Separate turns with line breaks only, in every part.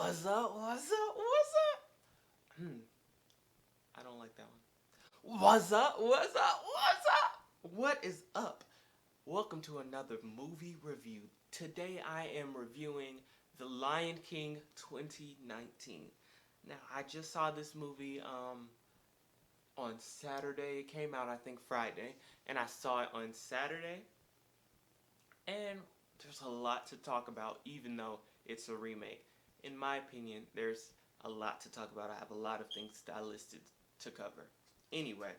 What's up? What's up? What's up? I don't like that one. What's up? What's up? What's up? What is up? Welcome to another movie review. Today I am reviewing The Lion King 2019. Now, I just saw this movie on Saturday. It came out, I think, Friday. And I saw it on Saturday. And there's a lot to talk about, even though it's a remake. In my opinion, there's a lot to talk about. I have a lot of things that I listed to cover. Anyway,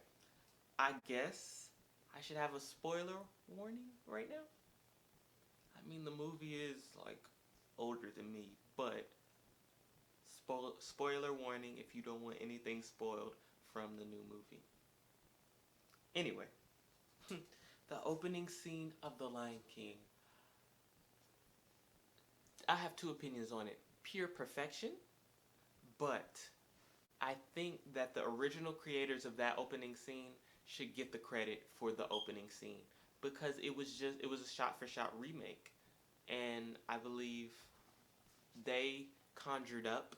I guess I should have a spoiler warning right now. I mean, the movie is like older than me, but spoiler warning if you don't want anything spoiled from the new movie. Anyway, the opening scene of The Lion King. I have two opinions on it. Pure perfection, but I think that the original creators of that opening scene should get the credit for the opening scene because it was a shot for shot remake, and I believe they conjured up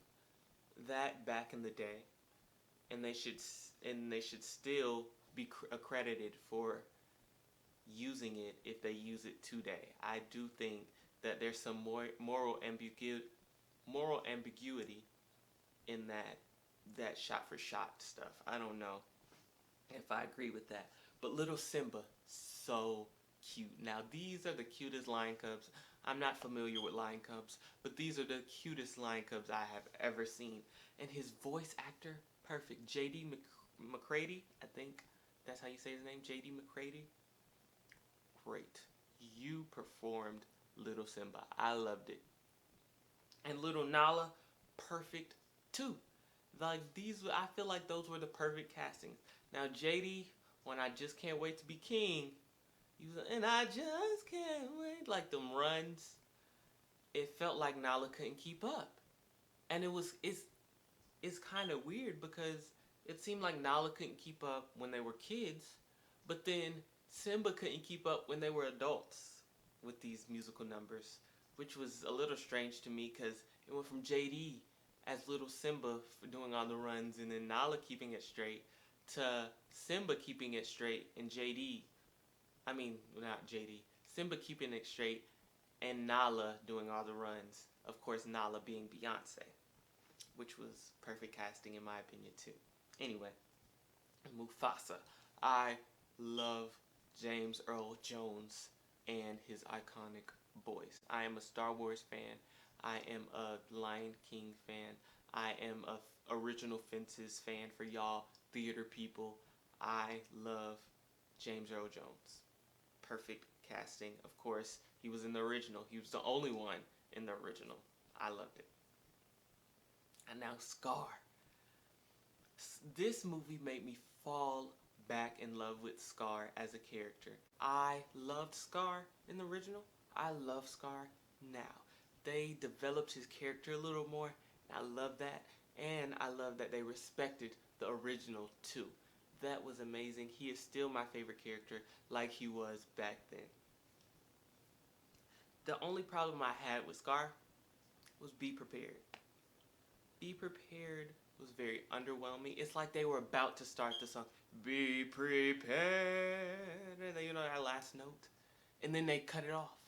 that back in the day, and they should still be accredited for using it if they use it today. I do think that there's some more moral ambiguity in that shot for shot stuff. I don't know if I agree with that. But little Simba, so cute. Now these are the cutest lion cubs. I'm not familiar with lion cubs, but these are the cutest lion cubs I have ever seen. And his voice actor, perfect. J.D. McCready, I think that's how you say his name. J.D. McCready. Great. You performed Little Simba. I loved it. And Little Nala, perfect too. Like I feel like those were the perfect castings. Now JD, when I just can't wait to be king, and I just can't wait, like them runs, it felt like Nala couldn't keep up, and it's kind of weird because it seemed like Nala couldn't keep up when they were kids, but then Simba couldn't keep up when they were adults with these musical numbers, which was a little strange to me because it went from JD as little Simba for doing all the runs and then Nala keeping it straight to Simba keeping it straight and not JD, Simba keeping it straight and Nala doing all the runs. Of course, Nala being Beyonce, which was perfect casting in my opinion too. Anyway, Mufasa. I love James Earl Jones and his iconic voice. I am a Star Wars fan. I am a Lion King fan. I am a original Fences fan for y'all theater people. I love James Earl Jones. Perfect casting. Of course, he was in the original. He was the only one in the original. I loved it. And now Scar. This movie made me fall back in love with Scar as a character. I loved Scar in the original. I love Scar now. They developed his character a little more. I love that. And I love that they respected the original too. That was amazing. He is still my favorite character like he was back then. The only problem I had with Scar was Be Prepared. Be Prepared was very underwhelming. It's like they were about to start the song. Be prepared. And then, that last note. And then they cut it off.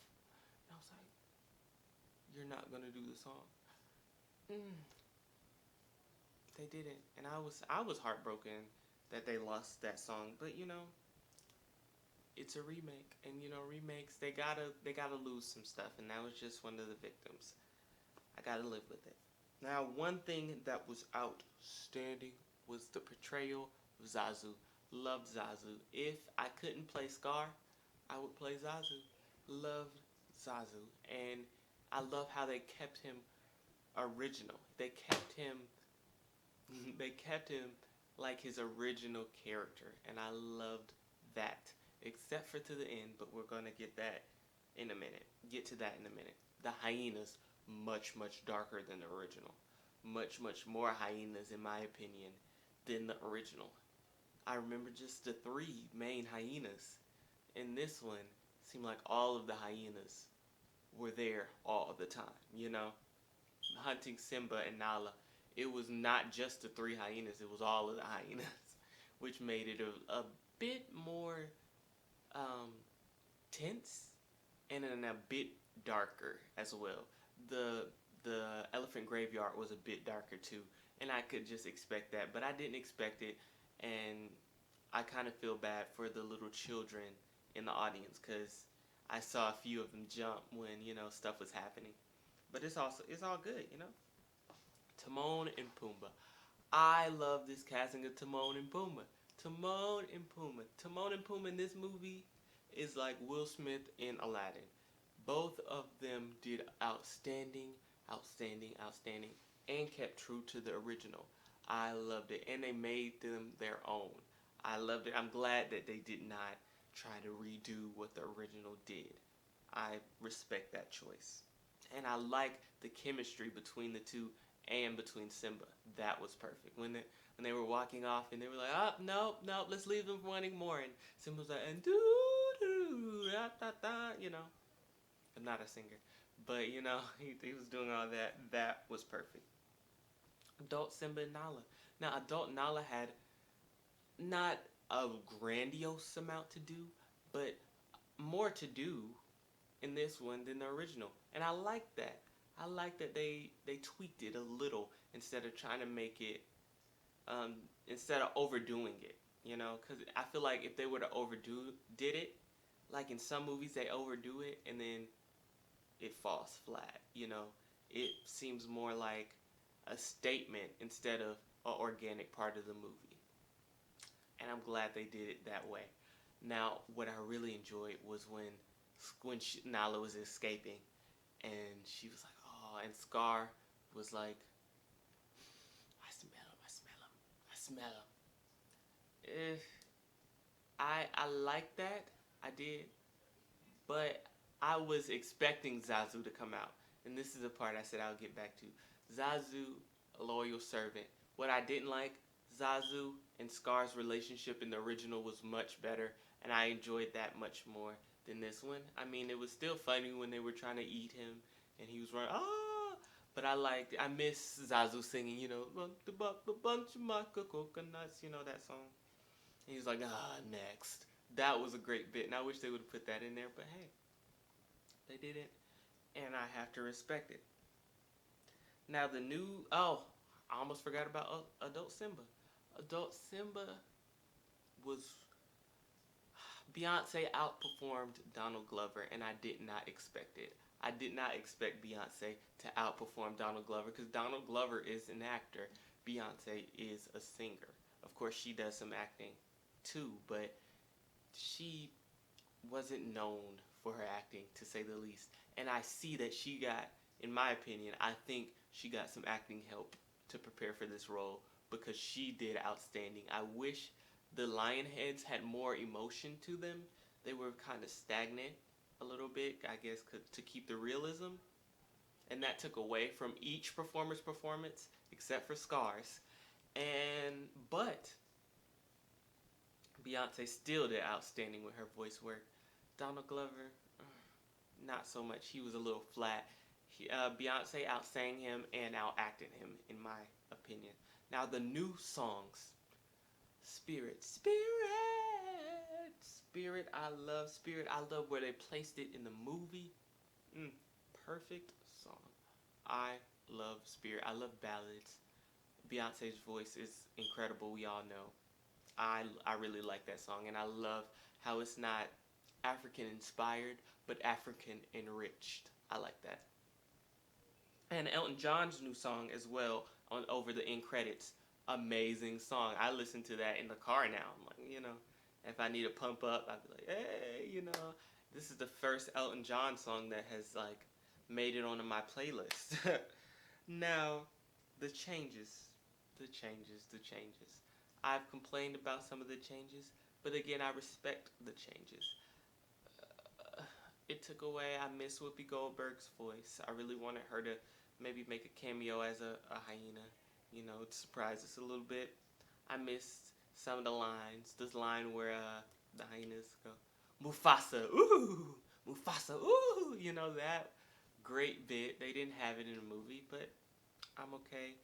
And I was like, you're not going to do the song. They didn't. And I was heartbroken that they lost that song. But, it's a remake. And, remakes, they gotta lose some stuff. And that was just one of the victims. I gotta live with it. Now, one thing that was outstanding was the portrayal of Zazu. Loved Zazu. If I couldn't play Scar, I would play Zazu. Loved Zazu. And I love how they kept him original. They kept him like his original character. And I loved that. Except for to the end, but we're gonna get to that in a minute. The hyenas, much, much darker than the original. Much, much more hyenas, in my opinion, than the original. I remember just the 3 main hyenas. In this one, it seemed like all of the hyenas were there all the time, hunting Simba and Nala, it was not just the three hyenas; it was all of the hyenas, which made it a bit more um, tense and then a bit darker as well. The the elephant graveyard was a bit darker too, and I could just expect that, but I didn't expect it, and I kind of feel bad for the little children in the audience because I saw a few of them jump when stuff was happening. But it's all good, you know. Timon and Pumbaa. I love this casting of Timon and Pumbaa. Timon and Pumbaa. Timon and Pumbaa in this movie is like Will Smith in Aladdin. Both of them did outstanding, outstanding, outstanding, and kept true to the original. I loved it, and they made them their own. I loved it. I'm glad that they did not try to redo what the original did. I respect that choice. And I like the chemistry between the two and between Simba. That was perfect. When they were walking off and they were like, oh, nope, nope, let's leave them wanting more. And Simba was like, and doo doo, da da da, I'm not a singer. But, he was doing all that. That was perfect. Adult Simba and Nala. Now, adult Nala had not a grandiose amount to do, but more to do in this one than the original, and I like that. I like that they tweaked it a little instead of trying to make it instead of overdoing it. Because I feel like if they were to overdo did it, like in some movies they overdo it and then it falls flat. It seems more like a statement instead of an organic part of the movie, and I'm glad they did it that way. Now, what I really enjoyed was when Nala was escaping, and she was like, "Oh," and Scar was like, "I smell him, I smell him, I smell him." I like that, I did, but I was expecting Zazu to come out, and this is the part I said I'll get back to. Zazu, a loyal servant. What I didn't like, Zazu and Scar's relationship in the original was much better, and I enjoyed that much more than this one. I mean, it was still funny when they were trying to eat him, and he was running, ah! But I miss Zazu singing, the bunch of my coconuts, that song. And he was like, next. That was a great bit, and I wish they would have put that in there, but hey, they didn't, and I have to respect it. Now I almost forgot about Adult Simba. Adult Simba was Beyonce outperformed Donald Glover, and I did not expect it. I did not expect Beyonce to outperform Donald Glover because Donald Glover is an actor. Beyonce is a singer. Of course, she does some acting too, but she wasn't known for her acting, to say the least. And I see that she got, in my opinion, I think she got some acting help to prepare for this role because she did outstanding. I wish the lion heads had more emotion to them. They were kind of stagnant a little bit, I guess, to keep the realism. And that took away from each performer's performance, except for Scar's. But Beyonce still did outstanding with her voice work. Donald Glover, not so much. He was a little flat. Beyonce outsang him and outacted him, in my opinion. Now the new songs, Spirit, Spirit, Spirit. I love Spirit. I love where they placed it in the movie. Perfect song. I love Spirit. I love ballads. Beyonce's voice is incredible. We all know. I really like that song, and I love how it's not African inspired, but African enriched. I like that. And Elton John's new song as well on Over the End Credits. Amazing song. I listen to that in the car now. I'm like, if I need to pump up, I'd be like, hey, this is the first Elton John song that has like made it onto my playlist. Now, the changes, the changes, the changes. I've complained about some of the changes, but again, I respect the changes. It took away. I miss Whoopi Goldberg's voice. I really wanted her to maybe make a cameo as a hyena, to surprise us a little bit. I missed some of the lines. This line where the hyenas go, Mufasa, ooh, Mufasa, ooh, that great bit. They didn't have it in the movie, but I'm okay,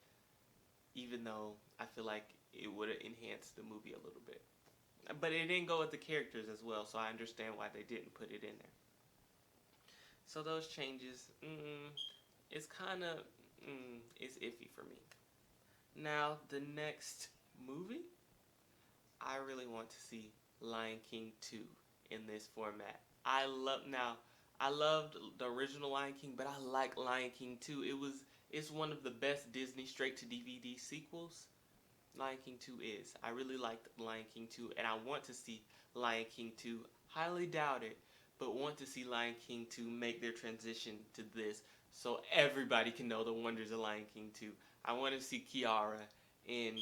even though I feel like it would have enhanced the movie a little bit. But it didn't go with the characters as well, so I understand why they didn't put it in there. So those changes, it's kind of, it's iffy for me. Now, the next movie, I really want to see Lion King 2 in this format. I loved the original Lion King, but I like Lion King 2. It's one of the best Disney straight to DVD sequels. Lion King 2 is. I really liked Lion King 2, and I want to see Lion King 2. Highly doubt it, but want to see Lion King 2 make their transition to this so everybody can know the wonders of Lion King 2. I want to see Kiara in,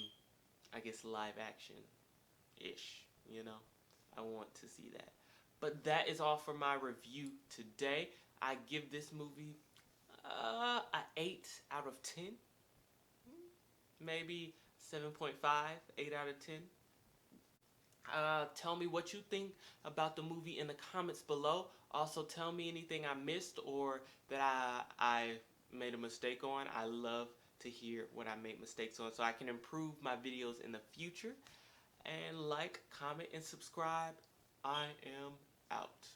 I guess, live action ish, you know? I want to see that. But that is all for my review today. I give this movie a 8 out of 10. Maybe 7.5, 8 out of 10. Tell me what you think about the movie in the comments below. Also, tell me anything I missed or that I made a mistake on. I love to hear what I made mistakes on so I can improve my videos in the future. And like, comment, and subscribe. I am out.